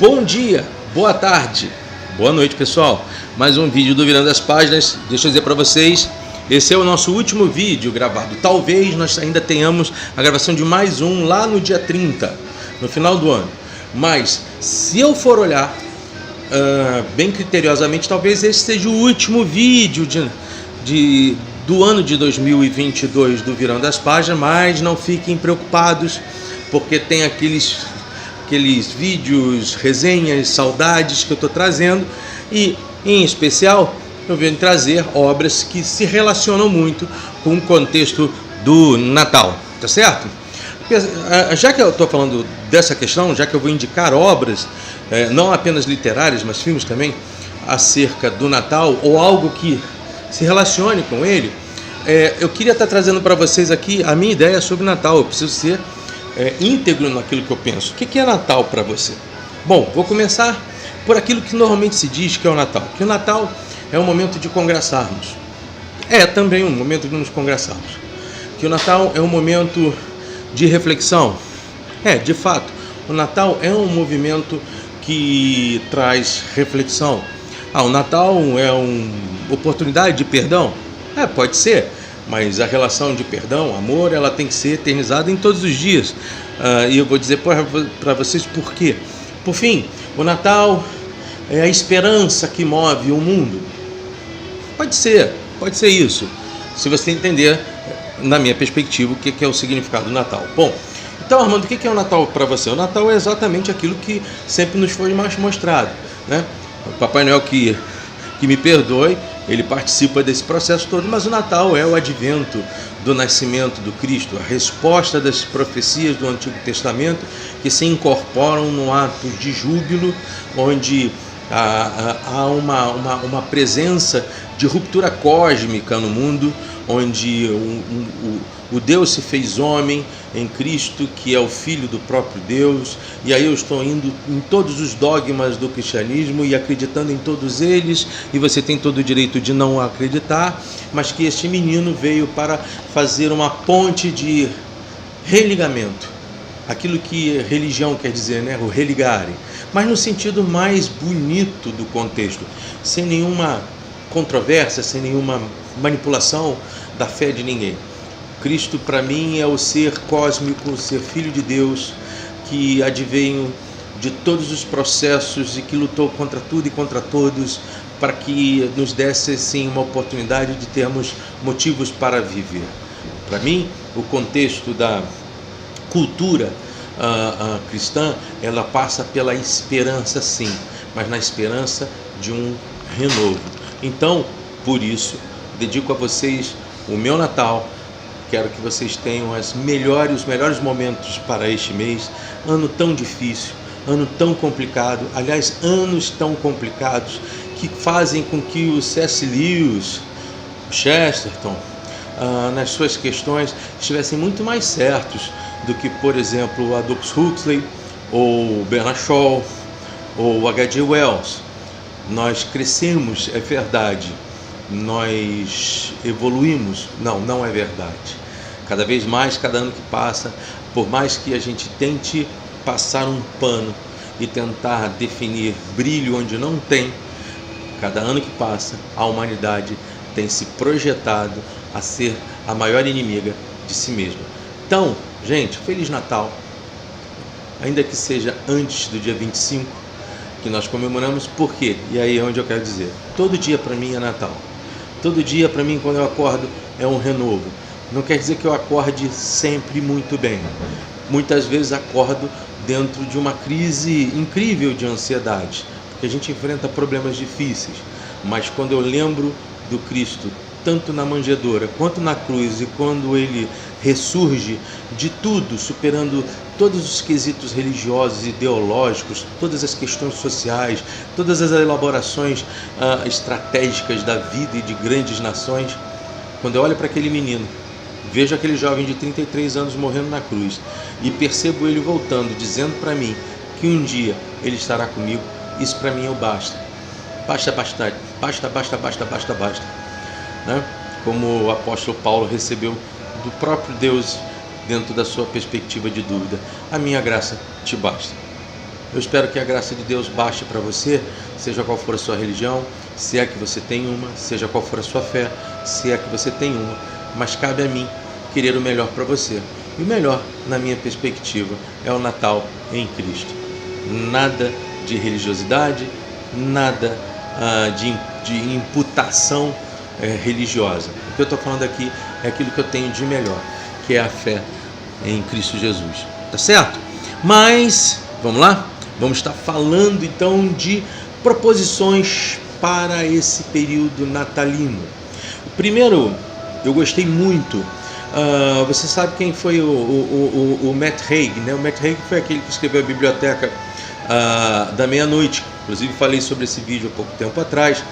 Bom dia, boa tarde, boa noite, pessoal. Mais um vídeo do Virando as Páginas. Deixa eu dizer para vocês, esse é o nosso último vídeo gravado. Talvez nós ainda tenhamos a gravação de mais um lá no dia 30, no final do ano. Mas se eu for olhar bem criteriosamente, talvez esse seja o último vídeo do ano de 2022 do Virando as Páginas. Mas não fiquem preocupados, porque tem aqueles vídeos, resenhas, saudades que eu estou trazendo, e em especial eu venho trazer obras que se relacionam muito com o contexto do Natal, tá certo? Já que eu estou falando dessa questão, já que eu vou indicar obras, não apenas literárias, mas filmes também, acerca do Natal, ou algo que se relacione com ele, eu queria estar trazendo para vocês aqui a minha ideia sobre Natal. Eu preciso ser íntegro naquilo que eu penso. O que é Natal para você? Bom, vou começar por aquilo que normalmente se diz que é o Natal. Que o Natal é um momento de congraçarmos. É também um momento de nos congraçarmos. Que o Natal é um momento de reflexão. De fato, o Natal é um movimento que traz reflexão. O Natal é uma oportunidade de perdão? Pode ser. Mas a relação de perdão, amor, ela tem que ser eternizada em todos os dias. E eu vou dizer para vocês por quê. Por fim, o Natal é a esperança que move o mundo. Pode ser isso. Se você entender, na minha perspectiva, o que é o significado do Natal. Bom, então, Armando, o que é o Natal para você? O Natal é exatamente aquilo que sempre nos foi mais mostrado, né? O Papai Noel que me perdoe, ele participa desse processo todo, mas o Natal é o advento do nascimento do Cristo, a resposta das profecias do Antigo Testamento que se incorporam num ato de júbilo, onde há uma presença de ruptura cósmica no mundo, onde o Deus se fez homem em Cristo, que é o Filho do próprio Deus. E aí eu estou indo em todos os dogmas do cristianismo e acreditando em todos eles, e você tem todo o direito de não acreditar, mas que este menino veio para fazer uma ponte de religamento, aquilo que religião quer dizer, né? O religare, mas no sentido mais bonito do contexto, sem nenhuma controvérsia, sem nenhuma manipulação da fé de ninguém. Cristo, para mim, é o ser cósmico, o ser filho de Deus, que adveio de todos os processos e que lutou contra tudo e contra todos, para que nos desse, sim, uma oportunidade de termos motivos para viver. Para mim, o contexto da cultura cristã, ela passa pela esperança, sim, mas na esperança de um renovo. Então, por isso, dedico a vocês o meu Natal. Quero que vocês tenham os melhores momentos para este mês. Ano tão difícil, ano tão complicado. Aliás, anos tão complicados que fazem com que o C.S. Lewis, o Chesterton, nas suas questões, estivessem muito mais certos do que, por exemplo, Aldous Huxley, ou Bernard Shaw, ou H.G. Wells. Nós crescemos, é verdade. Nós evoluímos? Não é verdade. Cada vez mais, cada ano que passa, por mais que a gente tente passar um pano e tentar definir brilho onde não tem, cada ano que passa, a humanidade tem se projetado a ser a maior inimiga de si mesma. Então, gente, Feliz Natal, ainda que seja antes do dia 25, que nós comemoramos. Por quê? E aí é onde eu quero dizer, todo dia para mim é Natal. Todo dia para mim, quando eu acordo, é um renovo. Não quer dizer que eu acorde sempre muito bem. Muitas vezes acordo dentro de uma crise incrível de ansiedade, porque a gente enfrenta problemas difíceis. Mas quando eu lembro do Cristo, tanto na manjedoura quanto na cruz, e quando ele ressurge de tudo, superando todos os quesitos religiosos, ideológicos, todas as questões sociais, todas as elaborações estratégicas da vida e de grandes nações, quando eu olho para aquele menino, vejo aquele jovem de 33 anos morrendo na cruz e percebo ele voltando, dizendo para mim que um dia ele estará comigo, isso para mim é o basta. Basta, né? Como o apóstolo Paulo recebeu do próprio Deus dentro da sua perspectiva de dúvida: a minha graça te basta. Eu espero que a graça de Deus baixe para você, seja qual for a sua religião, se é que você tem uma, seja qual for a sua fé, se é que você tem uma, mas cabe a mim querer o melhor para você. E o melhor, na minha perspectiva, é o Natal em Cristo. Nada de religiosidade, nada de imputação religiosa. O que eu estou falando aqui é aquilo que eu tenho de melhor, que é a fé em Cristo Jesus. Tá certo? Mas, vamos lá? Vamos estar falando então de proposições para esse período natalino. O primeiro, eu gostei muito. Você sabe quem foi o Matt Haig, né? O Matt Haig foi aquele que escreveu a Biblioteca da Meia-Noite. Inclusive falei sobre esse vídeo há pouco tempo atrás.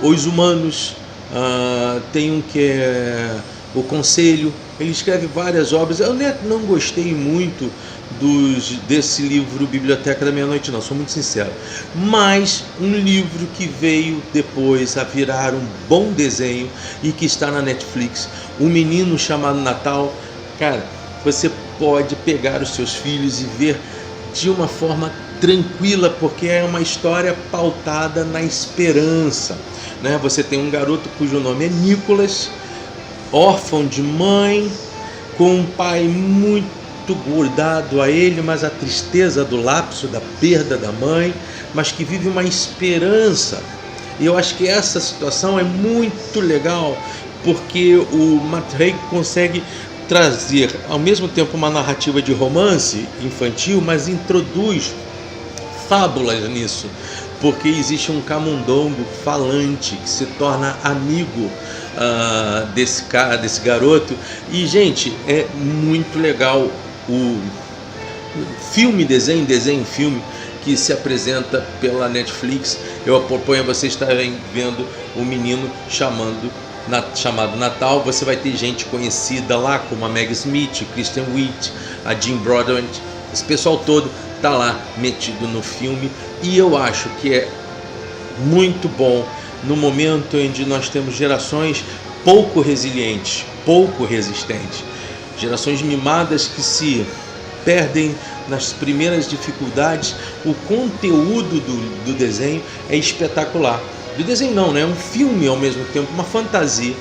Os Humanos, tem um que é O Conselho. Ele escreve várias obras. Eu não gostei muito desse livro Biblioteca da Meia-Noite, não, sou muito sincero. Mas um livro que veio depois a virar um bom desenho e que está na Netflix, Um Menino Chamado Natal. Cara, você pode pegar os seus filhos e ver de uma forma tranquila, porque é uma história pautada na esperança, né? Você tem um garoto cujo nome é Nicholas, órfão de mãe, com um pai muito grudado a ele, mas a tristeza do lapso, da perda da mãe, mas que vive uma esperança. E eu acho que essa situação é muito legal, porque o Matt Haig consegue trazer ao mesmo tempo uma narrativa de romance infantil, mas introduz fábulas nisso, porque existe um camundongo falante que se torna amigo desse garoto. E, gente, é muito legal o filme, desenho, filme que se apresenta pela Netflix. Eu proponho a vocês estarem vendo O Menino Chamado Natal. Você vai ter gente conhecida lá, como a Meg Smith, Kristen Wiig, a Jim Broadbent. Esse pessoal todo está lá metido no filme, e eu acho que é muito bom no momento em que nós temos gerações pouco resilientes, pouco resistentes, gerações mimadas que se perdem nas primeiras dificuldades. O conteúdo do desenho é espetacular. Do desenho não, né? É um filme ao mesmo tempo, uma fantasia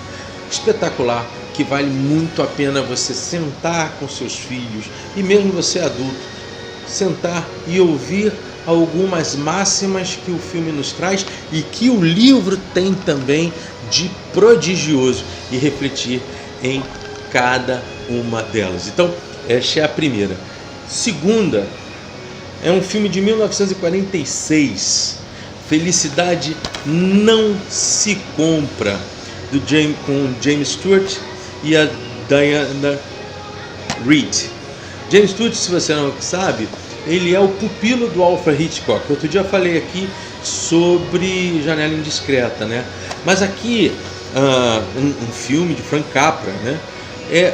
espetacular, que vale muito a pena você sentar com seus filhos, e mesmo você adulto, sentar e ouvir algumas máximas que o filme nos traz e que o livro tem também de prodigioso, e refletir em cada uma delas. Então, esta é a primeira. Segunda, é um filme de 1946, Felicidade Não Se Compra, com James Stewart e a Diana Reed. James Stewart, se você não sabe, ele é o pupilo do Alfred Hitchcock. Outro dia eu falei aqui sobre Janela Indiscreta, né? Mas aqui, um filme de Frank Capra, né?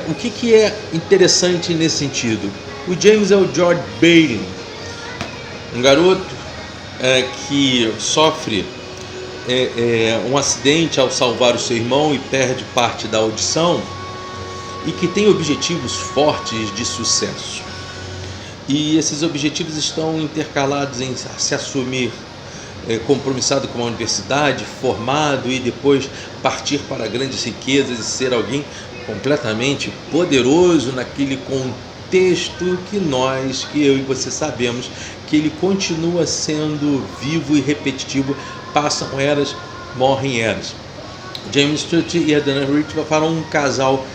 O que é interessante nesse sentido? O James é o George Bailey, um garoto que sofre um acidente ao salvar o seu irmão e perde parte da audição, e que tem objetivos fortes de sucesso. E esses objetivos estão intercalados em se assumir compromissado com uma universidade, formado, e depois partir para grandes riquezas e ser alguém completamente poderoso naquele contexto que eu e você sabemos que ele continua sendo vivo e repetitivo. Passam eras, morrem eras. James Stewart e a Diana Reed foram um casal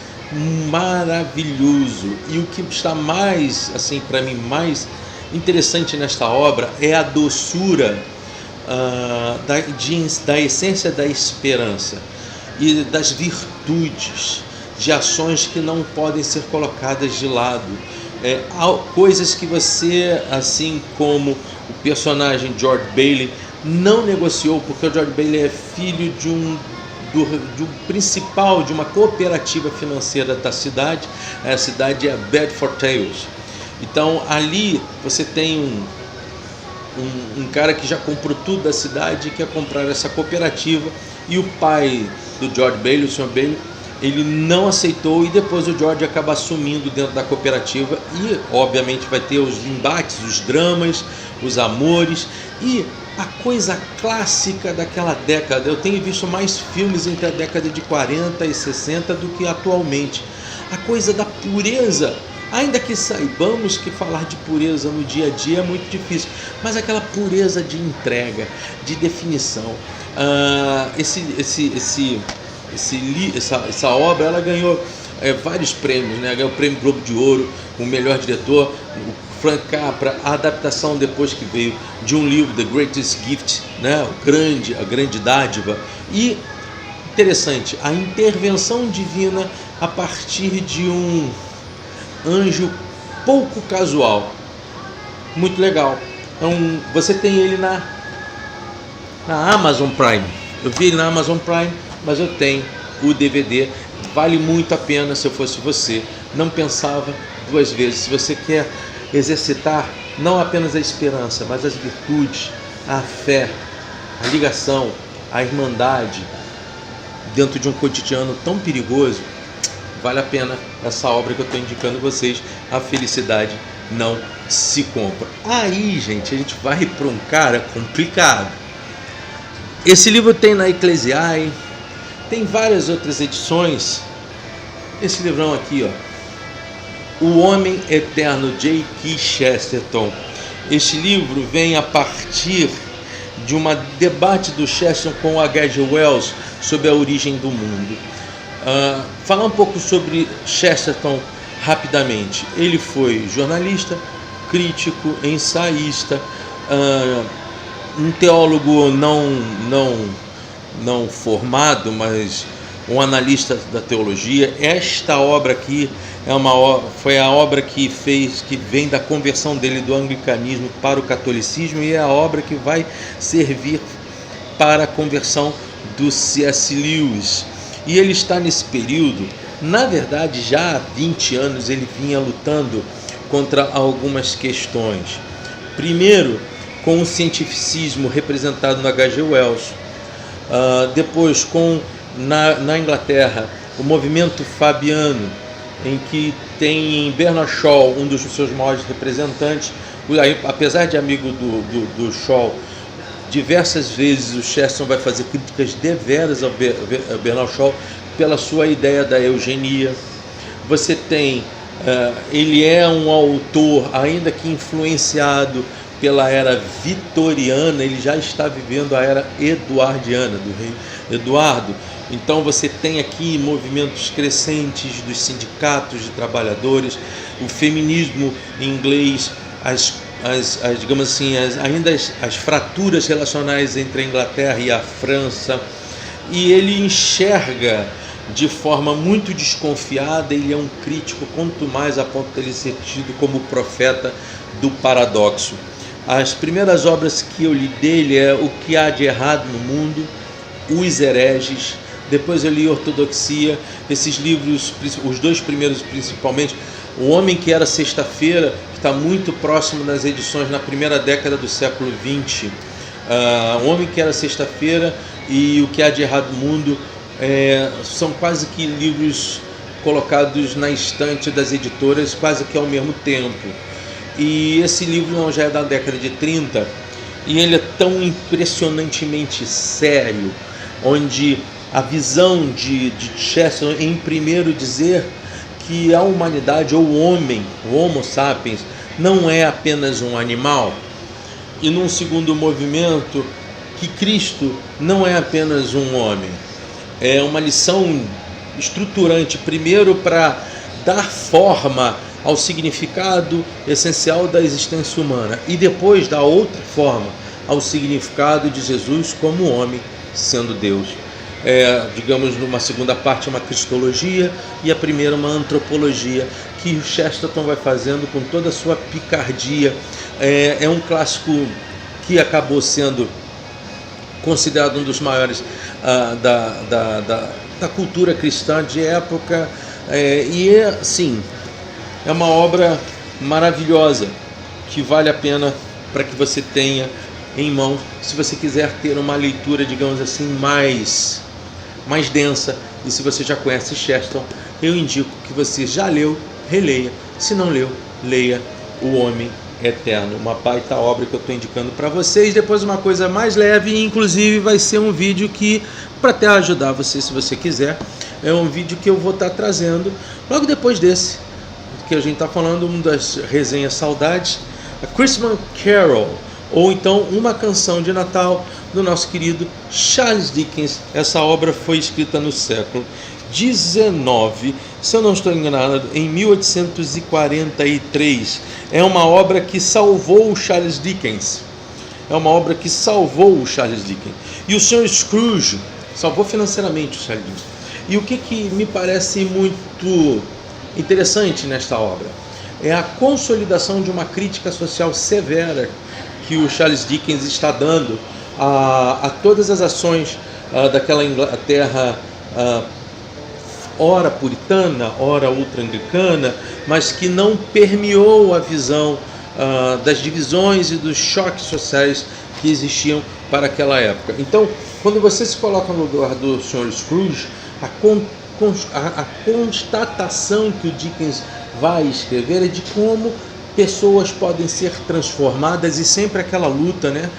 maravilhoso, e o que está mais, assim, para mim, mais interessante nesta obra é a doçura da essência da esperança e das virtudes, de ações que não podem ser colocadas de lado, coisas que você, assim como o personagem George Bailey, não negociou, porque o George Bailey é filho do principal de uma cooperativa financeira da cidade. A cidade é Bedford Tales. Então ali você tem um cara que já comprou tudo da cidade e quer comprar essa cooperativa, e o pai do George Bailey, o Sr. Bailey, ele não aceitou, e depois o George acaba assumindo dentro da cooperativa, e obviamente vai ter os embates, os dramas, os amores e a coisa clássica daquela década. Eu tenho visto mais filmes entre a década de 40 e 60 do que atualmente. A coisa da pureza, ainda que saibamos que falar de pureza no dia a dia é muito difícil, mas aquela pureza de entrega, de definição. Essa obra, ela ganhou vários prêmios, né? Ganhou o prêmio Globo de Ouro, o melhor diretor, o Frank Capra, a adaptação depois que veio de um livro, The Greatest Gift, né? A grande dádiva. E interessante, a intervenção divina a partir de um anjo pouco casual, muito legal. Então você tem ele na Amazon Prime. Eu vi ele na Amazon Prime, mas eu tenho o DVD. Vale muito a pena. Se eu fosse você, não pensava duas vezes. Se você quer exercitar não apenas a esperança, mas as virtudes, a fé, a ligação, a irmandade dentro de um cotidiano tão perigoso, vale a pena essa obra que eu estou indicando a vocês. A felicidade não se compra. Aí, gente, a gente vai para um cara complicado. Esse livro tem na Ecclesiae, tem várias outras edições. Esse livrão aqui, ó, O Homem Eterno, J.K. Chesterton. Este livro vem a partir de um debate do Chesterton com o H.G. Wells sobre a origem do mundo. Falar um pouco sobre Chesterton rapidamente. Ele foi jornalista, crítico, ensaísta, um teólogo não formado, mas um analista da teologia. Esta obra aqui foi a obra que vem da conversão dele do anglicanismo para o catolicismo, e é a obra que vai servir para a conversão do C.S. Lewis. E ele está nesse período, na verdade já há 20 anos ele vinha lutando contra algumas questões. Primeiro, com o cientificismo representado no H.G. Wells, depois na Inglaterra, o movimento fabiano, em que tem Bernard Shaw, um dos seus maiores representantes. Apesar de amigo do Shaw, diversas vezes o Chesterton vai fazer críticas deveras ao Bernard Shaw pela sua ideia da eugenia. Você tem, ele é um autor, ainda que influenciado pela era vitoriana, ele já está vivendo a era eduardiana, do rei Eduardo. Então você tem aqui movimentos crescentes dos sindicatos de trabalhadores, o feminismo inglês, digamos assim, as fraturas relacionais entre a Inglaterra e a França, e ele enxerga de forma muito desconfiada. Ele é um crítico, quanto mais a ponto de ele ser tido como profeta do paradoxo. As primeiras obras que eu li dele é O que há de errado no mundo, Os hereges. Depois eu li Ortodoxia. Esses livros, os dois primeiros principalmente, O Homem que Era Sexta-feira, que está muito próximo das edições na primeira década do século XX. O Homem que Era Sexta-feira e O que há de errado no mundo são quase que livros colocados na estante das editoras quase que ao mesmo tempo. E esse livro não já é da década de 30, e ele é tão impressionantemente sério, onde a visão de Chesterton, em primeiro, dizer que a humanidade, ou o homem, o Homo sapiens, não é apenas um animal, e num segundo movimento, que Cristo não é apenas um homem. É uma lição estruturante, primeiro para dar forma ao significado essencial da existência humana, e depois dar outra forma ao significado de Jesus como homem, sendo Deus. Digamos, numa segunda parte, uma cristologia, e a primeira, uma antropologia, que o Chesterton vai fazendo com toda a sua picardia. É um clássico que acabou sendo considerado um dos maiores da cultura cristã de época, sim, é uma obra maravilhosa que vale a pena para que você tenha em mãos, se você quiser ter uma leitura, digamos assim, mais densa E se você já conhece Chesterton, eu indico que você já leu, releia. Se não leu, leia O Homem Eterno, uma baita obra que eu estou indicando para vocês. Depois uma coisa mais leve, inclusive vai ser um vídeo que, para até ajudar você se você quiser, é um vídeo que eu vou estar trazendo logo depois desse, que a gente está falando, uma das resenhas Saudades, a Christmas Carol, ou então Uma Canção de Natal, do nosso querido Charles Dickens. Essa obra foi escrita no século XIX, se eu não estou enganado, em 1843. É uma obra que salvou o Charles Dickens. É uma obra que salvou o Charles Dickens. E o Sr. Scrooge salvou financeiramente o Charles Dickens. E o que me parece muito interessante nesta obra é a consolidação de uma crítica social severa que o Charles Dickens está dando a todas as ações daquela Inglaterra ora puritana, ora ultra-anglicana, mas que não permeou a visão das divisões e dos choques sociais que existiam para aquela época. Então, quando você se coloca no lugar do Sr. Scrooge, a constatação que o Dickens vai escrever é de como pessoas podem ser transformadas, e sempre aquela luta, né,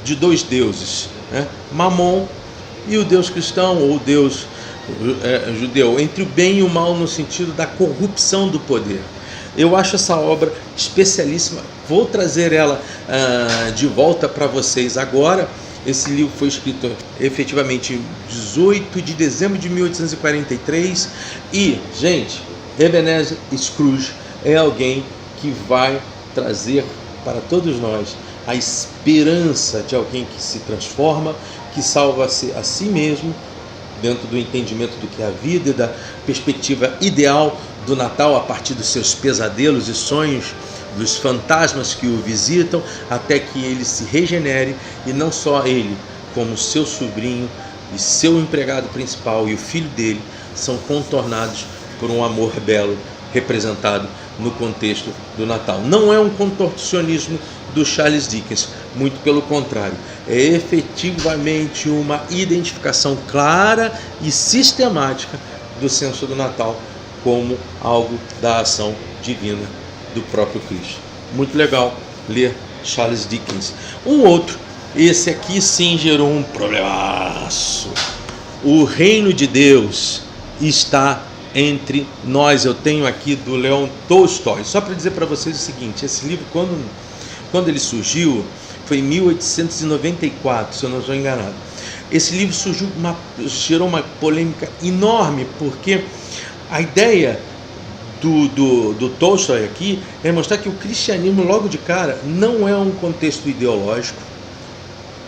de dois deuses, né, Mamon e o Deus cristão, ou o Deus judeu, entre o bem e o mal, no sentido da corrupção do poder. Eu acho essa obra especialíssima, vou trazer ela de volta para vocês agora. Esse livro foi escrito efetivamente em 18 de dezembro de 1843 e, gente, Ebenezer Scrooge é alguém que vai trazer para todos nós a esperança de alguém que se transforma, que salva-se a si mesmo, dentro do entendimento do que é a vida e da perspectiva ideal do Natal, a partir dos seus pesadelos e sonhos, dos fantasmas que o visitam, até que ele se regenere, e não só ele, como seu sobrinho e seu empregado principal e o filho dele são contornados por um amor belo representado no contexto do Natal. Não é um contorcionismo do Charles Dickens, muito pelo contrário, é efetivamente uma identificação clara e sistemática do senso do Natal como algo da ação divina do próprio Cristo. Muito legal ler Charles Dickens. Um outro, esse aqui sim gerou um problemaço. O Reino de Deus está entre nós. Eu tenho aqui do Leon Tolstói. Só para dizer para vocês o seguinte, esse livro, quando ele surgiu, foi em 1894, se eu não estou enganado. Esse livro gerou uma polêmica enorme, porque a ideia do Tolstói aqui é mostrar que o cristianismo, logo de cara, não é um contexto ideológico,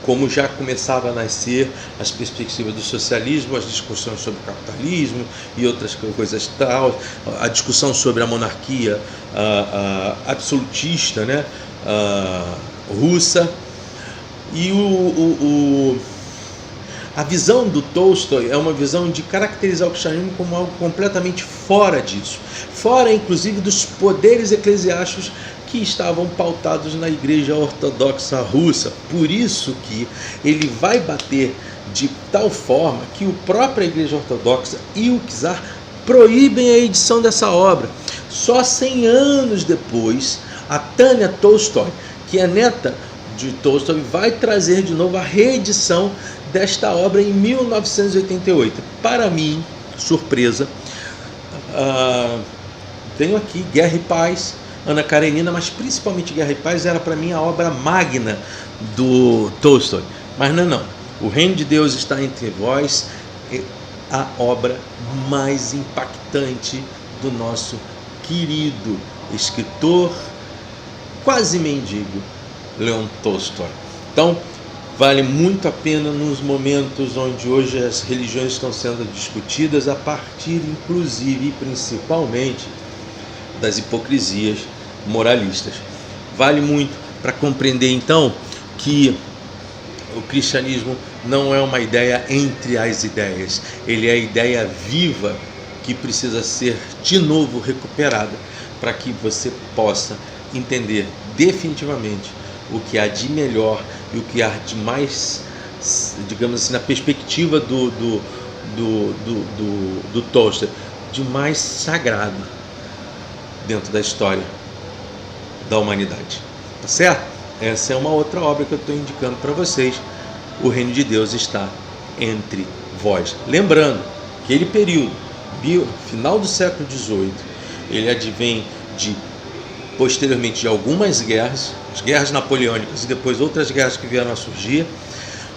como já começava a nascer as perspectivas do socialismo, as discussões sobre o capitalismo e outras coisas tal, a discussão sobre a monarquia absolutista, né, russa. E a visão do Tolstói é uma visão de caracterizar o cristianismo como algo completamente fora disso, fora inclusive dos poderes eclesiásticos que estavam pautados na Igreja Ortodoxa Russa. Por isso que ele vai bater de tal forma que a própria Igreja Ortodoxa e o czar proíbem a edição dessa obra. Só 100 anos depois, a Tânia Tolstói, que é neta de Tolstói, vai trazer de novo a reedição desta obra em 1988. Para mim, surpresa, tenho aqui Guerra e Paz, Ana Karenina, mas principalmente Guerra e Paz era para mim a obra magna do Tolstói. Mas não. O Reino de Deus está entre vós, é a obra mais impactante do nosso querido escritor, quase mendigo, Leon Tolstói. Então, vale muito a pena nos momentos onde hoje as religiões estão sendo discutidas, a partir, inclusive, e principalmente, das hipocrisias moralistas. Vale muito para compreender, então, que o cristianismo não é uma ideia entre as ideias, ele é a ideia viva que precisa ser de novo recuperada para que você possa entender definitivamente o que há de melhor e o que há de mais, digamos assim, na perspectiva do Tolstói, de mais sagrado dentro da história da humanidade. Tá certo? Essa é uma outra obra que eu estou indicando para vocês. O Reino de Deus está entre vós. Lembrando que aquele período, final do século XVIII, ele advém posteriormente de algumas guerras, as guerras napoleônicas e depois outras guerras que vieram a surgir,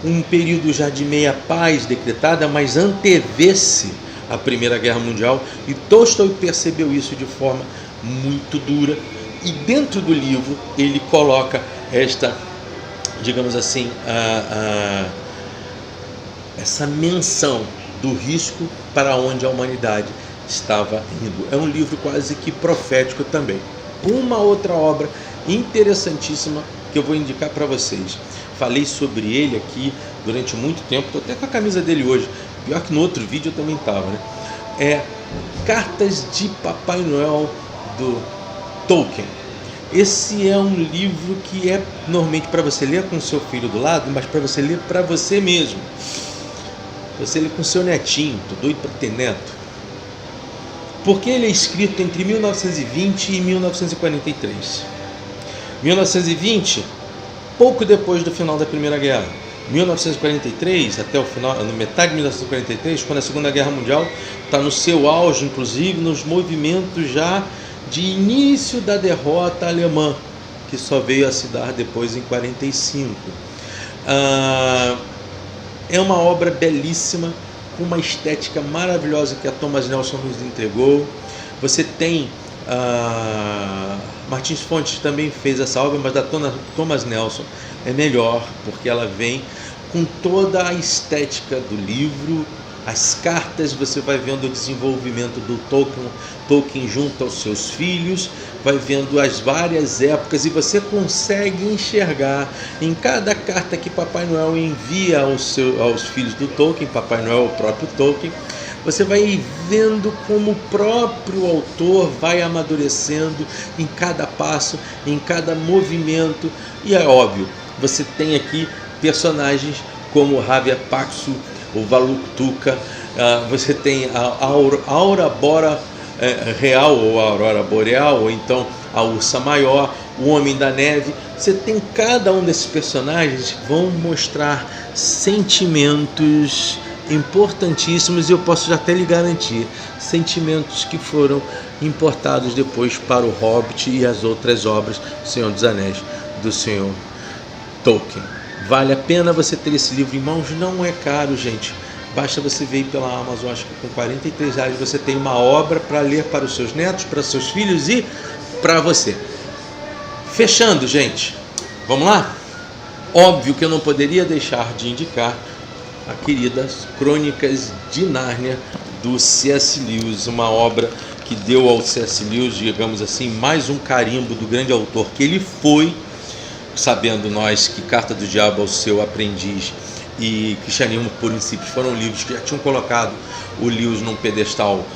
um período já de meia paz decretada, mas antevê-se a Primeira Guerra Mundial, e Tolstói percebeu isso de forma muito dura, e dentro do livro ele coloca esta, digamos assim, essa menção do risco para onde a humanidade estava indo. É um livro quase que profético também. Uma outra obra interessantíssima que eu vou indicar para vocês. Falei sobre ele aqui durante muito tempo, estou até com a camisa dele hoje. Pior que no outro vídeo eu também estava, né? É Cartas de Papai Noel, do Tolkien. Esse é um livro que é normalmente para você ler com seu filho do lado, mas para você ler para você mesmo. Você lê com seu netinho, tô doido para ter neto. Porque ele é escrito entre 1920 e 1943. 1920, pouco depois do final da Primeira Guerra. 1943, até o final, na metade de 1943, quando a Segunda Guerra Mundial está no seu auge, inclusive nos movimentos já de início da derrota alemã, que só veio a se dar depois em 45. É uma obra belíssima, com uma estética maravilhosa que a Thomas Nelson nos entregou. Você tem Martins Fontes também fez essa obra, mas da Thomas Nelson é melhor, porque ela vem com toda a estética do livro. As cartas, você vai vendo o desenvolvimento do Tolkien junto aos seus filhos, vai vendo as várias épocas, e você consegue enxergar em cada carta que Papai Noel envia aos filhos do Tolkien. Papai Noel é o próprio Tolkien. Você vai vendo como o próprio autor vai amadurecendo em cada passo, em cada movimento. E é óbvio, você tem aqui personagens como Ravia Paxu, o Valuk Tuka, você tem a Aura Bora Real, ou a Aurora Boreal, ou então a Ursa Maior, o Homem da Neve. Você tem cada um desses personagens, vão mostrar sentimentos importantíssimos, e eu posso já até lhe garantir, sentimentos que foram importados depois para o Hobbit e as outras obras do Senhor dos Anéis, do Senhor Tolkien. Vale a pena você ter esse livro em mãos, não é caro, gente. Basta você ver pela Amazon, acho que com R$43 você tem uma obra para ler para os seus netos, para seus filhos e para você. Fechando, gente, vamos lá? Óbvio que eu não poderia deixar de indicar a querida Crônicas de Nárnia, do C.S. Lewis, uma obra que deu ao C.S. Lewis, digamos assim, mais um carimbo do grande autor que ele foi, sabendo nós que Carta do Diabo ao Seu Aprendiz e Cristianismo por Princípios foram livros que já tinham colocado o Lewis num pedestal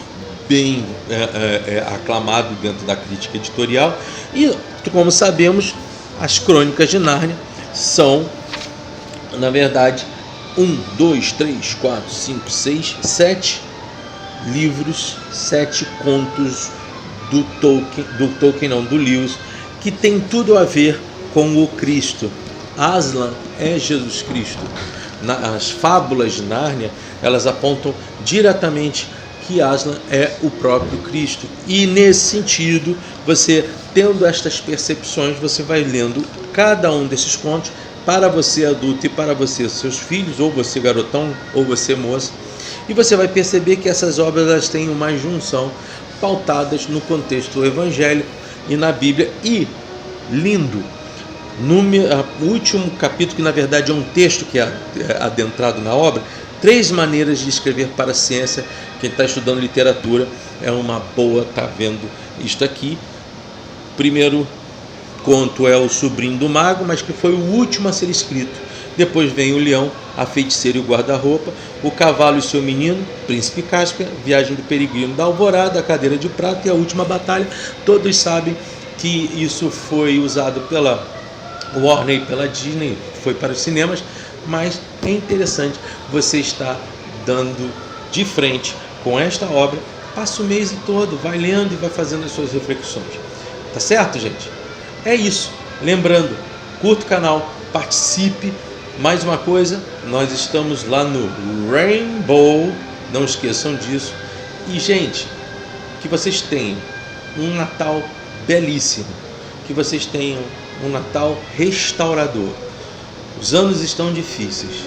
bem aclamado dentro da crítica editorial. E, como sabemos, as Crônicas de Nárnia são, na verdade, 7 livros, 7 contos do Lewis, que tem tudo a ver com o Cristo. Aslan é Jesus Cristo. As fábulas de Nárnia, elas apontam diretamente que Aslan é o próprio Cristo. E nesse sentido, você tendo estas percepções, você vai lendo cada um desses contos para você adulto e para você seus filhos, ou você garotão, ou você moça, e você vai perceber que essas obras elas têm uma junção pautadas no contexto do Evangelho e na Bíblia. E lindo, o último capítulo, que na verdade é um texto que é adentrado na obra, 3 maneiras de escrever para a ciência. Quem está estudando literatura é uma boa, está vendo isto aqui. Primeiro conto é o Sobrinho do Mago, mas que foi o último a ser escrito. Depois vem o Leão, a Feiticeira e o Guarda-Roupa, o Cavalo e seu Menino, Príncipe Cáspia, Viagem do Peregrino da Alvorada, a Cadeira de Prata e a Última Batalha. Todos sabem que isso foi usado pela Warner e pela Disney, foi para os cinemas, mas é interessante você estar dando de frente com esta obra, passa o mês todo, vai lendo e vai fazendo as suas reflexões. Tá certo, gente? É isso. Lembrando, curta o canal, participe. Mais uma coisa, nós estamos lá no Rainbow, não esqueçam disso. E, gente, que vocês tenham um Natal belíssimo, que vocês tenham um Natal restaurador. Os anos estão difíceis.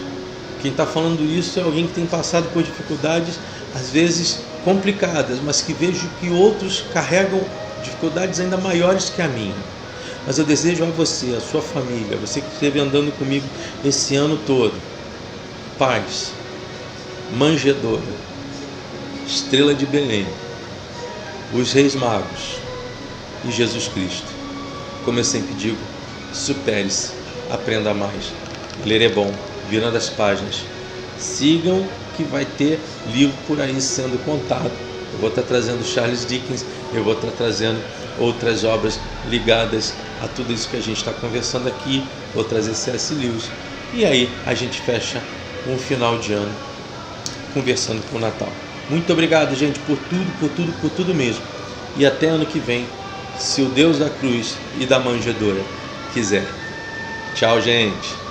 Quem está falando isso é alguém que tem passado por dificuldades, às vezes complicadas, mas que vejo que outros carregam dificuldades ainda maiores que a minha. Mas eu desejo a você, a sua família, você que esteve andando comigo esse ano todo, paz, manjedoura, estrela de Belém, os Reis Magos e Jesus Cristo. Como eu sempre digo, supere-se, aprenda mais. Ler é bom, virando as páginas. Sigam que vai ter livro por aí sendo contado. Eu vou estar trazendo Charles Dickens, eu vou estar trazendo outras obras ligadas a tudo isso que a gente está conversando aqui. Vou trazer C.S. Lewis. E aí a gente fecha um final de ano conversando com o Natal. Muito obrigado, gente, por tudo mesmo. E até ano que vem, se o Deus da cruz e da manjedoura quiser. Tchau, gente.